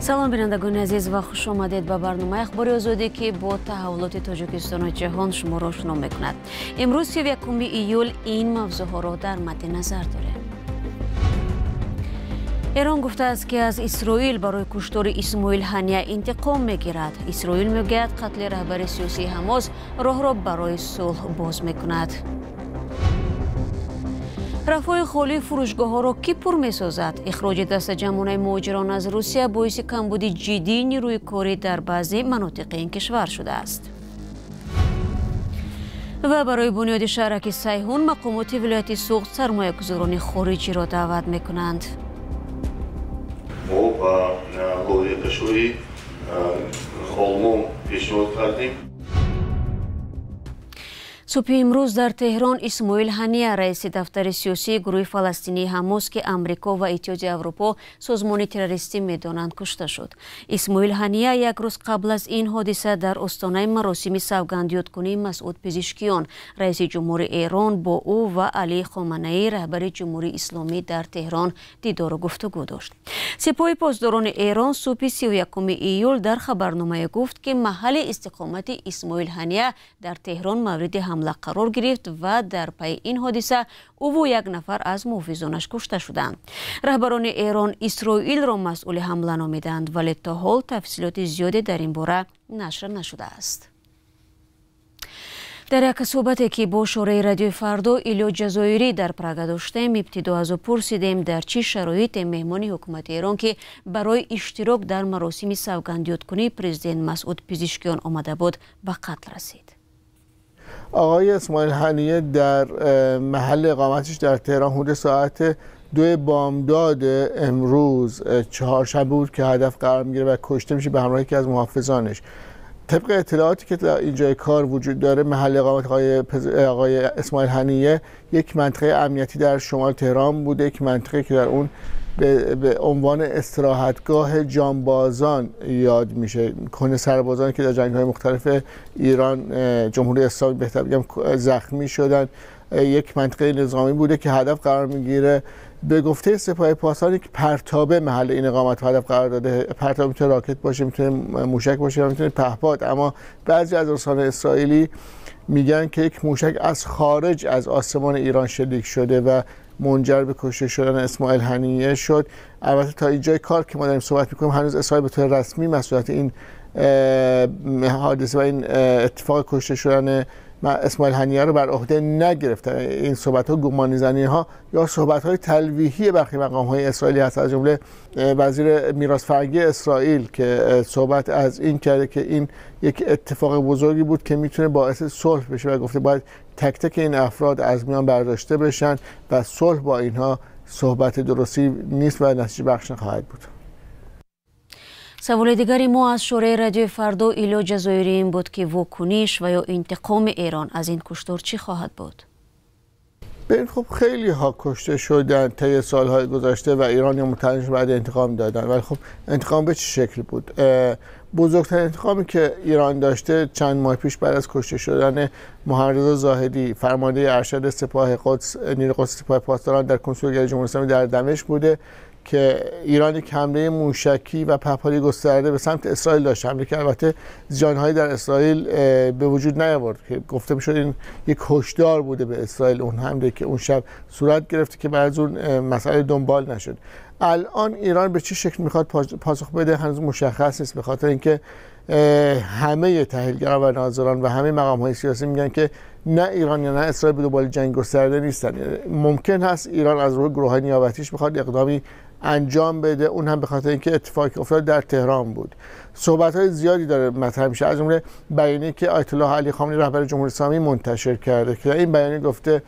салом бинандагони азиз ва хуш омадед ба барномаи ахбори озодӣ ки бо таҳаввулоти тоҷикистону ҷаҳон шуморо ошно мекунад. имрӯз 31 июл ин мавзӯъҳоро дар мадди назар дорем. эрон гуфтааст ки аз исроил барои куштори исмоил ҳания интиқом мегирад. исроил мегӯяд қатли раҳбари сиёсии ҳамос роҳро барои сулҳ боз мекунад. рафои холии фурӯшгоҳҳоро кӣ пур месозад? ихроҷи дастаҷамъонаи муҳоҷирон аз русия боиси камбуди ҷиддии нирӯи корӣ дар баъзе манотиқи ин кишвар шудааст. ва барои бунёди шаҳраки сайҳун мақомоти вилояти суғд сармоягузорони хориҷиро даъват мекунанд. мо ба лоиҳашои холмон пешниҳод кардем. субҳи имрӯз дар теҳрон исмоил ҳания раиси дафтари сиёсии гурӯҳи фаластинии ҳамос ки амрико ва иттиҳоди аврупо созмони террористӣ медонанд кушта шуд. исмоил ҳания як рӯз қабл аз ин ҳодиса дар остонаи маросими савгандёткунии масъуд пезишкиён раиси ҷумҳури эрон бо ӯ ва алии хоманаӣ раҳбари ҷумҳурии исломӣ дар теҳрон дидору гуфтугӯ дошт. сипоҳи посдорони эрон субҳи 31 июл дар хабарномае гуфт ки маҳалли истиқомати исмоил ҳания дар теҳрон мавриди қарор гирифт ва дар пайи ин ҳодиса ӯ як нафар аз муҳофизонаш кушта шуданд. раҳбарони эрон исроилро масъули ҳамла номиданд, вале то ҳол тафсилоти зиёде дар ин бора нашр нашудааст. дар як суҳбате ки бо шораи радиои фардо илё ҷазоирӣ дар прага доштем, ибтидо аз ӯ пурсидем дар чӣ шароите меҳмони ҳукумати эрон ки барои иштирок дар маросими савгандёткунии президент масъуд пезишкиён омада буд ба қатл расид. آقای اسماعیل هنیه در محل اقامتش در تهران حدود ساعت 2 بامداد امروز چهارشنبه بود که هدف قرار میگیره و کشته میشه به همراه یکی از محافظانش. طبق اطلاعاتی که در اینجای کار وجود داره، محل اقامت آقای اسماعیل هنیه یک منطقه امنیتی در شمال تهران بوده، یک منطقه که در اون به عنوان استراحتگاه جانبازان یاد میشه، کهنه سربازانی که در جنگ‌های مختلف ایران جمهوری اسلامی بهتر بگم زخمی شدن. یک منطقه نظامی بوده که هدف قرار میگیره. به گفته سپاه پاسداران که پرتابه محل این اقامت هدف قرار داده. پرتاب میتونه راکت باشه، میتونه موشک باشه، میتونه پهپاد. اما بعضی از رسانه‌های اسرائیلی میگن که یک موشک از خارج از آسمان ایران شلیک شده و منجر به کشته شدن اسماعیل هنیه شد. البته تا اینجای کار که ما داریم صحبت میکنیم هنوز اسرائیل به طور رسمی مسئولیت این حادثه و این اتفاق کشته شدن اسماعیل هنیه رو بر عهده نگرفته. این صحبت ها گمانی‌زنی ها یا صحبت های تلویحی برخی مقام های اسرائیلی هست، از جمله وزیر میراث فرهنگی اسرائیل که صحبت از این کرده که این یک اتفاق بزرگی بود که میتونه باعث صلح بشه و گفته باید تک تک این افراد از میان برداشته بشن و صلح با اینها صحبت درستی نیست و نتیجه بخش نخواهد بود. саволи дигари мо аз шораи радиои фардо илё ҷазоирӣ ин буд ки вокуниш ва ё интиқоми эрон аз ин куштор чӣ хоҳад буд؟ ببین خب خیلی ها کشته شدن طی سالهای گذشته و ایرانی متحدش بعد انتقام دادن، ولی خب انتقام به چه شکل بود؟ بزرگترین انتقامی که ایران داشته چند ماه پیش بعد از کشته شدن محمدرضا زاهدی فرمانده ارشد سپاه قدس نیروی قدس سپاه پاسداران در کنسولگری جمهوری اسلامی در دمشق بوده که ایران یک حمله موشکی و پهپادی گسترده به سمت اسرائیل داشت، حمله که البته زیانهایی در اسرائیل به وجود نیاورد که گفته میشد این یک هشدار بوده به اسرائیل اون حمله که اون شب صورت گرفته که بعد از اون مسئله دنبال نشد. الان ایران به چه شکل میخواد پاسخ بده هنوز مشخص نیست، به خاطر اینکه همه تحلیلگران و ناظران و همه مقام‌های سیاسی میگن که نه ایران یا نه اسرائیل به دنبال جنگ گسترده نیستن. ممکن هست ایران از روی گروه‌های نیابتیش بخواد اقدامی انجام بده، اون هم به خاطر اینکه اتفاقی افتاد در تهران بود. صحبت‌های زیادی داره مطرح میشه، از جمله بیانیه‌ای که آیت الله علی خامنه‌ای رهبر جمهوری اسلامی منتشر کرده که این بیانیه گفته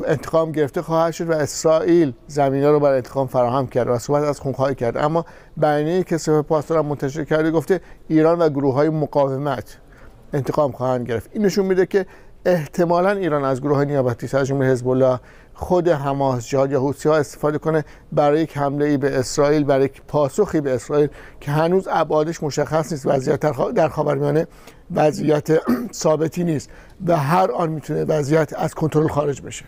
انتقام گرفته خواهد شد و اسرائیل زمینه رو برای انتقام فراهم کرد و صحبت از خونخواهی کرد. اما بیانیه‌ای که سپاه پاسداران منتشر کرده گفته ایران و گروه‌های مقاومت انتقام خواهند گرفت. این نشون میده که احتمالاً ایران از گروه نیابتی از جمله حزب الله، خود حماس، جهاد یا حوثی‌ها استفاده کنه برای یک حمله‌ای به اسرائیل، برای یک پاسخی به اسرائیل که هنوز ابعادش مشخص نیست. وضعیت در خاورمیانه وضعیت ثابتی نیست و هر آن میتونه وضعیت از کنترل خارج بشه.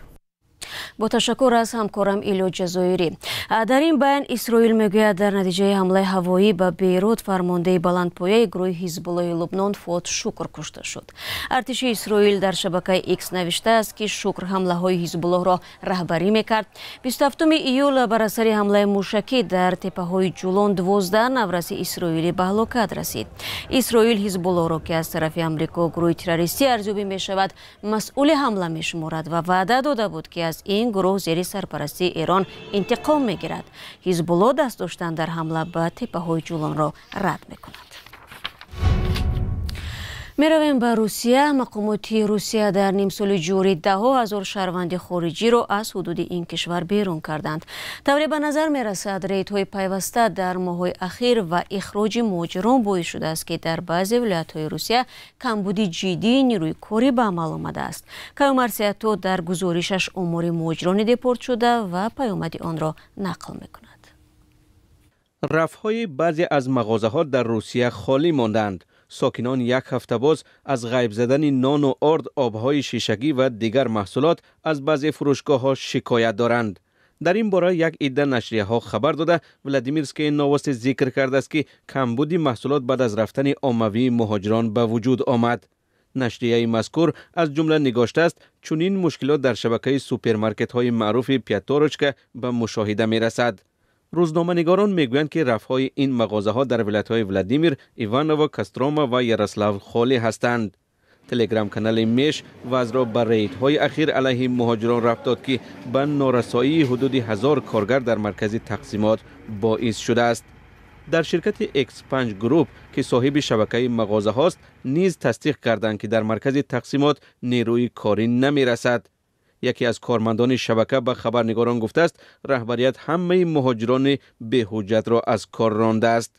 با تشکر از همکارم ایلو جزایری. در این بیان اسرائیل میگوید در نتیجه حمله هوایی به بیروت فرمانده بلندپایه گروه حزب الله لبنان فواد شکر کشته شد. ارتش اسرائیل در شبکه ایکس نوشته است که شکر حمله های حزب الله را رهبری میکرد. 27 ایول بر اثر حمله موشکی در تپه های جولان 12 نورس اسرائیلی به هلاکت رسید. اسرائیل حزب الله را که از طرف آمریکا گروه تروریستی ارزیابی می شود مسئول حمله می شمارد و وعده داده بود که از این گروه زیر سرپرستی ایران انتقام می گیرد. حزب الله دست داشتن در حمله به تپه های جولان را رد می کند. میرویم به روسیه. مقامات روسیه در نیم سال جاری 10,000 شهروند خارجی را از حدود این کشور بیرون کردند. طوری به نظر می رسد ریت‌های پیوسته در ماه‌های اخیر و اخراج مهاجران باعث شده است که در بعضی ولایت‌های روسیه کمبود جدی نیروی کاری به عمل آمده است. کیومرسیاتو در گزارشش آمار مهاجران دپورت شده و پیامد آن را نقل می کند. رفع‌های بعضی از مغازه‌ها در روسیه خالی ماندند. ساکنان یک هفته باز از غیب زدن نان و آرد، آبهای شیشگی و دیگر محصولات از بعضی فروشگاه‌ها شکایت دارند. در این باره یک عده نشریه‌ها خبر داده ولادیمیرسکی نووست ذکر کرده است که کمبود محصولات بعد از رفتن عمومی مهاجران به وجود آمد. نشریه مذکور از جمله نگاشته است چنین مشکلات در شبکه سوپرمارکت‌های معروف پیاتروچکا به مشاهده می‌رسد. روزنامه‌نگاران میگویند که رفع‌های این مغازه‌ها در ولایت‌های ولادیمیر، ایوانوو، کاستروما و یاروسلاو خالی هستند. تلگرام کانال میش وضع را بر ریت‌های اخیر علیه مهاجران ربط داد که به نارسایی حدود 1000 کارگر در مرکز تقسیمات باعث شده است. در شرکت ایکس 5 گروپ که صاحب شبکه مغازه هاست نیز تصدیق کردند که در مرکز تقسیمات نیروی کاری نمی‌رسد. یکی از کارمندان شبکه به خبرنگاران گفته است رهبریت همه مهاجران به حجت را از کار رانده است.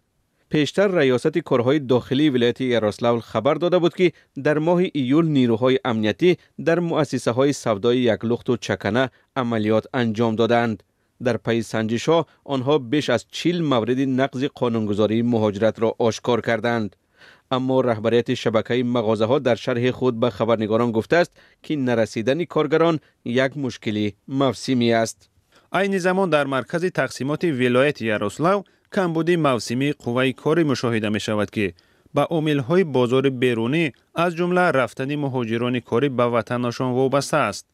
پیشتر ریاست کارهای داخلی ولایت یاروسلاو خبر داده بود که در ماه ایول نیروهای امنیتی در مؤسسه های سودای یکلخت و چکنه عملیات انجام دادند. در پی سنجش‌ها آنها بیش از 40 مورد نقض قانونگذاری مهاجرت را آشکار کردند. اما رهبریت شبکه مغازه‌ها در شرح خود به خبرنگاران گفته است که نرسیدن کارگران یک مشکلی موسمی است. عین زمان در مرکز تقسیمات ولایت یاروسلاو کمبود موسمی قوه کاری مشاهده می شود که به عامل‌های بازار بیرونی از جمله رفتن مهاجران کاری به وطنشان وابسته است.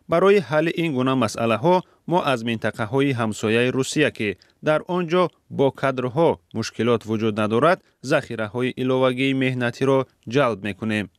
برای حل این گونه مسئله ها ما از منطقه های همسایه روسیه که در آنجا با کادرها مشکلات وجود ندارد ذخیره های علاوگی مهنتی را جلب میکنیم.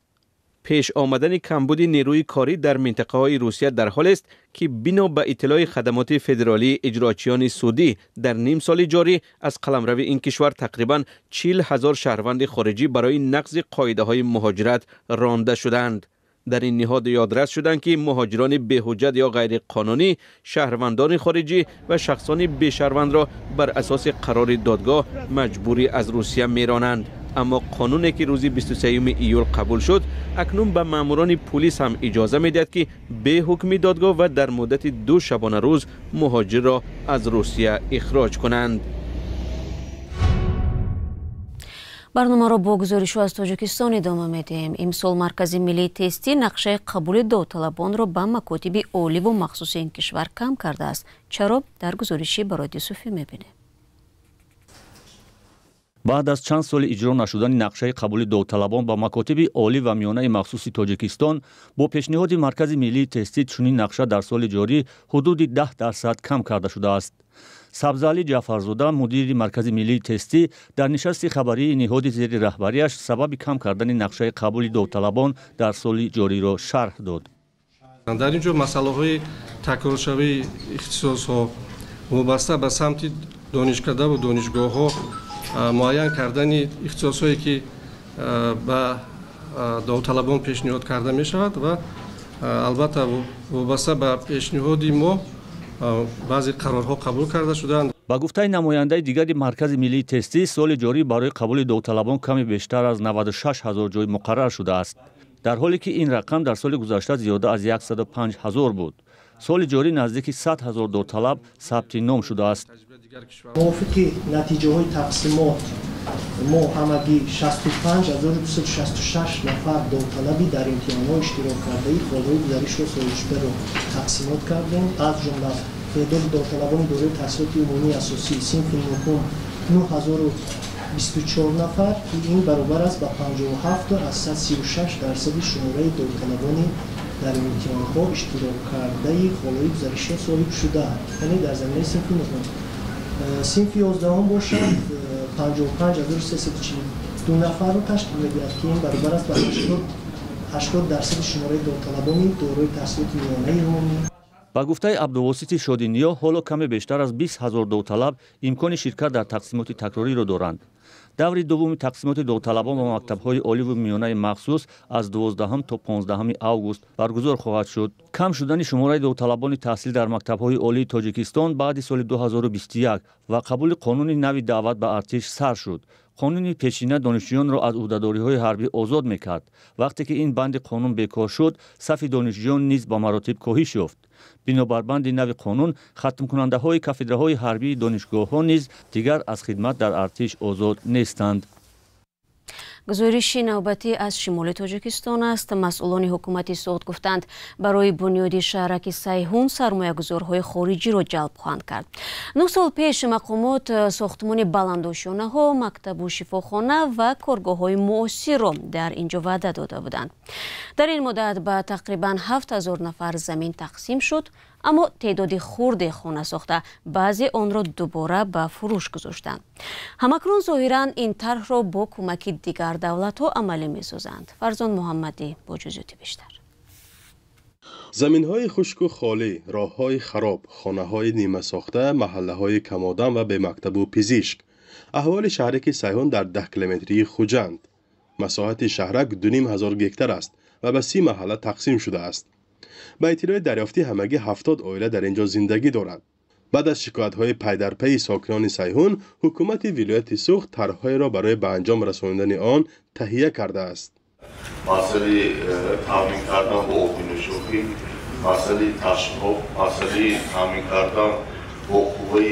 پیش آمدن کمبود نیروی کاری در منطقه های روسیه در حال است که بنا به اطلاع خدمات فدرالی اجراچیان سعودی در نیم سال جاری از قلمرو این کشور تقریباً 40,000 شهروند خارجی برای نقض قاعده های مهاجرت رانده شدند. در این نهاد یادرس شدند که مهاجران بی‌حجت یا غیر قانونی، شهروندان خارجی و شخصان بی‌شهروند را بر اساس قرار دادگاه مجبوری از روسیه میرانند. اما قانونی که روز 23 ایول قبول شد اکنون به ماموران پلیس هم اجازه میدهد که به حکم دادگاه و در مدت 2 شبانه روز مهاجر را از روسیه اخراج کنند. برنامه را با گزارش از تاجیکستان ادامه میدیم. امسال مرکز ملی تستی نقشه قبول داوطلبان را به مکاتب عالی و مخصوص این کشور کم کرده است. چرا؟ در گزارشی برای صوفی میبینیم. بعد از چند سال اجرا نشدن نقشه قبول داوطلبان با مکاتب عالی و میانه مخصوص تاجیکستان با پیشنهاد مرکز ملی تستی چنین نقشه در سال جاری حدود 10% کم کرده شده است. سبزعلی جعفرزاده مدیر مرکز ملی تستی در نشست خبری نهاد زیر رهبریش سبب کم کردن نقشه قبول داوطلبان در سال جاری را شرح داد. در اینجا مسائل تکرارشوی اختصاص‌ها وابسته به سمت دانشکده و دانشگاه‌ها معین کردن اختصاص‌هایی که به داوطلبان پیشنهاد کرده می شود و البته وابسته به پیشنهاد ما بعضی قرارها قبول کرده شدند. با گفته نماینده دیگر مرکز ملی تستی سال جاری برای قبول داوطلبان کمی بیشتر از 96,000 جای مقرر شده است، در حالی که این رقم در سال گذشته زیاده از 105,000 بود. سال جاری نزدیک 100,000 داوطلب ثبت نام شده است. موافق نتیجه های تقسیمات ما همگی 65266 نفر داوطلبی در امتحانات اشتراک کرده فالوی گزارش و سوالشپر رو تقسیمات کردیم. از جمله تعداد داوطلبان دوره تحصیلات عمومی اساسی صنف نهم 9024 نفر که این برابر است با 57 از 136 درصد شماره داوطلبانی در امتحانات اشتراک کرده فالوی گزارش صالح شده یعنی در زمینه صنف نهم. صنف 11 هم باشد 55342 نفر رو تشکیل می‌دهد که این برابر است با 80 درصد شماره داوطلبان دوره تحصیلات میانه عمومی. با گفته عبدالواسط شادینیا حالا کمی بیشتر از 20000 داوطلب امکان شرکت در تقسیمات تکراری را دارند. دوری دوم تقسیمات داوطلبان با مکتب‌های عالی و میانه مخصوص از 12 تا 15 آگوست برگزار خواهد شد. کم شدن شماره داوطلبان تحصیل در مکتب‌های عالی تاجیکستان بعد سال 2021 و قبول قانون نوی دعوت به ارتش سر شد. قانون پیشینه دانشجویان را از عهده‌داری‌های حربی آزاد می‌کرد. وقتی که این بند قانون بیکار شد، صف دانشجویان نیز با مراتب کاهش یافت. بنابر بند نوی قانون، ختم کننده های کافدرهای حربی دانشگاه ها نیز دیگر از خدمت در ارتش آزاد نیستند. گزارش نوبتی از شمال تاجیکستان است. مسئولان حکومت سعود گفتند برای بنیاد شهرک سیحون سرمایه‌گذارهای خارجی را جلب خواهند کرد. 9 سال پیش مقامات ساختمان بلندوشانه ها، مکتب و شفاخانه و کارگاه های معاصر را در اینجا وعده داده بودند. در این مدت به تقریبا 7000 نفر زمین تقسیم شد، اما تعداد خرد خانه ساخته بعضی آن را دوباره به فروش گذاشتند. همکنون ظاهرا این طرح را با کمک دیگر دولت‌ها عملی می‌سازند. فرزان محمدی با جزئیات بیشتر. زمین‌های خشک و خالی، راه‌های خراب، خانه‌های نیمه ساخته، محله‌های کم‌آدم و به مکتب و پزشک. احوال شهرک سیحون در 10 کیلومتری خوجند. مساحت شهرک 2500 گکتر است و به 30 محله تقسیم شده است. به اطلاع دریافتی همگی 70 عائله در اینجا زندگی دارند. بعد از شکایت‌های پی در پی ساکنان سیحون، حکومت ولایت سوخت طرح‌های را برای به انجام رساندن آن تهیه کرده است. مسئله تامین کردن با آبی شوخی، مسئله تشخیص، مسئله تامین کردن با قوه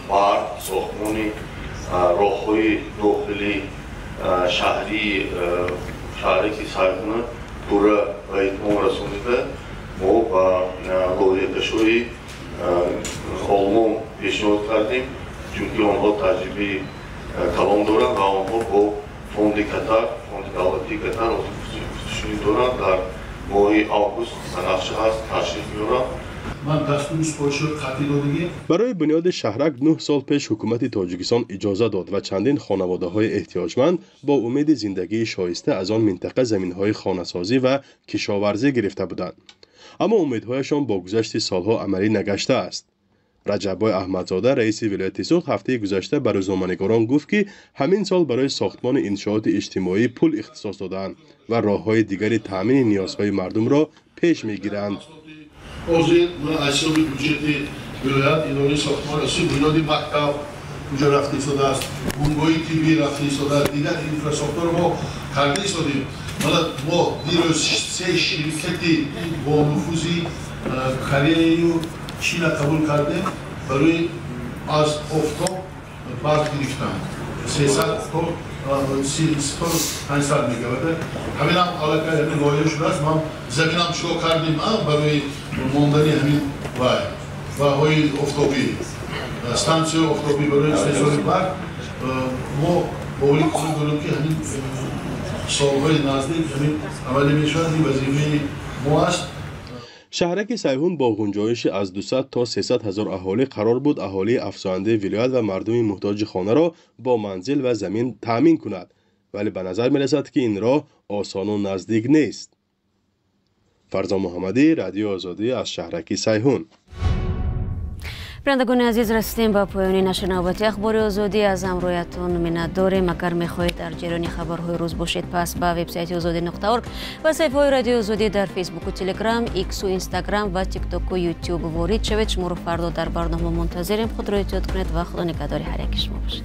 برق، ساختمان راه‌های داخلی شهری سیحون پورا به اتمام رسانیده. ما با لایحه‌کشی آلمان پیشنهاد کردیم چون آنها تجربه کلان دارند و آنها با فوند قطر، فوند دولتی قطر خصوصی دارند. در ماه آگوست نقشه هست تشریف میارند. برای بنیاد شهرک 9 سال پیش حکومت تاجیکستان اجازه داد و چندین خانواده‌های احتیاجمند با امید زندگی شایسته از آن منطقه زمین‌های خانه‌سازی و کشاورزی گرفته بودند. اما امیدهایشان با گذشت سالها عملی نگشته است. رجبای احمدزاده رئیس ولایت سوخت هفته گذشته به روزنامه‌نگاران گفت که همین سال برای ساختمان انشاءات اجتماعی پول اختصاص دادند و راه‌های دیگری تامین نیازهای مردم را پیش می‌گیرند. حاضر از بودجه ولایت اداره ساختمان اصلی بنیاد مکتب اونجا رفته ایستاده است، بنگاه طبی رفته ایستاده است، دیگر اینفراستراکچور ما کرده ایستادیم. ما دیروز 3 شرکتی با نفوذی کره رو چین قبول کردیم برای از آفتاب برق گرفتن 300 تا 500 میگاوات. همین هم علاقه همین لایحه شده است. ما زمین هم شروع کردیم برای ماندنی همین های آفتابی، استانسیون آفتابی برای استیشن برق. ما باوری کنیم که همین سالهای نزدیک همین عملی میشود. این وظیفه ما است. شهرک سیحون با گنجایش از 200 تا 300 هزار اهالی قرار بود اهالی افزاینده ولایت و مردم محتاج خانه را با منزل و زمین تامین کند، ولی به نظر می رسد که این راه آسان و نزدیک نیست. فرزان محمدی، رادیو آزادی از شهرک سیحون. بینندگان عزیز، رسیدیم به پایان نشر نوبتی اخبار آزادی. از همراهیتان منت داریم. اگر میخواهید در جریان خبرهای روز باشید، پس به وبسایت azadi.org و صفحه رادیو آزادی در فیسبوک و تلگرام، ایکس و اینستاگرام و تیک تاک و یوتیوب وارد شوید. شما رو فردا در برنامه منتظریم. خود را احتیاط کنید و خدا نگهدار هر یک شما باشید.